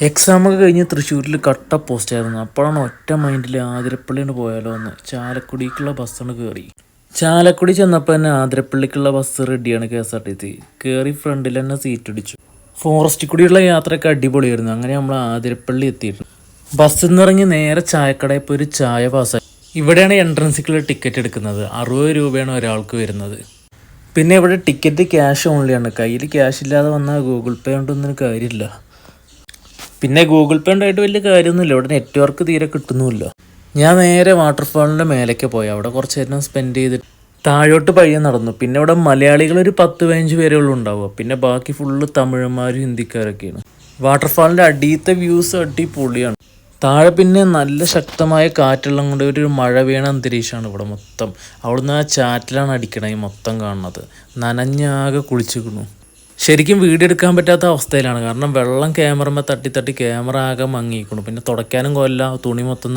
എക്സാമൊക്കെ കഴിഞ്ഞ് തൃശ്ശൂരിൽ കട്ട പോസ്റ്റായിരുന്നു. അപ്പോഴാണ് ഒറ്റ മൈൻഡിൽ ആതിരപ്പള്ളിയാണ് പോയാലോ എന്ന് ചാലക്കുടിക്കുള്ള ബസ്സാണ് കയറി. ചാലക്കുടി ചെന്നപ്പോൾ തന്നെ ആതിരപ്പള്ളിക്കുള്ള ബസ് റെഡിയാണ്. KSRTC കയറി ഫ്രണ്ടിൽ തന്നെ സീറ്റ് അടിച്ചു. ഫോറസ്റ്റിൽ കൂടിയുള്ള യാത്രയൊക്കെ അടിപൊളിയായിരുന്നു. അങ്ങനെ നമ്മൾ ആതിരപ്പള്ളി എത്തിയിട്ടുണ്ട്. ബസ്സിൽ നിന്ന് ഇറങ്ങി നേരെ ചായക്കടയിൽ പോയി ഒരു ചായ പാസ്സായി. ഇവിടെയാണ് എൻട്രൻസിക്കുള്ള ടിക്കറ്റ് എടുക്കുന്നത്. 60 രൂപയാണ് ഒരാൾക്ക് വരുന്നത്. പിന്നെ ഇവിടെ ടിക്കറ്റ് ക്യാഷ് ഓൺലിയാണ്. കയ്യിൽ ക്യാഷ് ഇല്ലാതെ വന്നാൽ ഗൂഗിൾ പേ കൊണ്ടൊന്നും കാര്യമില്ല. പിന്നെ ഗൂഗിൾ പേ ഉണ്ടായിട്ട് വലിയ കാര്യമൊന്നുമില്ല. ഇവിടെ നെറ്റ്വർക്ക് തീരെ കിട്ടുന്നുമില്ല. ഞാൻ നേരെ വാട്ടർഫാളിൻ്റെ മേലേക്ക് പോയി. അവിടെ കുറച്ച് നേരം സ്പെൻഡ് ചെയ്തിട്ട് താഴോട്ട് പയ്യെ നടന്നു. പിന്നെ ഇവിടെ മലയാളികൾ ഒരു 10-15 പേരേ ഉള്ളൂ ഉണ്ടാവുക. പിന്നെ ബാക്കി ഫുള്ള് തമിഴന്മാരും ഹിന്ദിക്കാരൊക്കെയാണ്. വാട്ടർഫാളിൻ്റെ അടിയത്തെ വ്യൂസ് അടിപൊളിയാണ്. താഴെ പിന്നെ നല്ല ശക്തമായ കാറ്റുള്ള കൊണ്ട് ഒരു മഴ വീണ അന്തരീക്ഷമാണ് ഇവിടെ മൊത്തം. അവിടുന്ന് ആ ചാറ്റിലാണ് അടിക്കണത് മൊത്തം കാണുന്നത്. നനഞ്ഞാകെ കുളിച്ചിരിക്കുന്നു. ശരിക്കും വീഡിയോ എടുക്കാൻ പറ്റാത്ത അവസ്ഥയിലാണ്. കാരണം വെള്ളം ക്യാമറമേ തട്ടി തട്ടി ക്യാമറ ആകെ മങ്ങിയിരിക്കുന്നു. പിന്നെ തുടയ്ക്കാനും കൊല്ല, തുണി മൊത്തം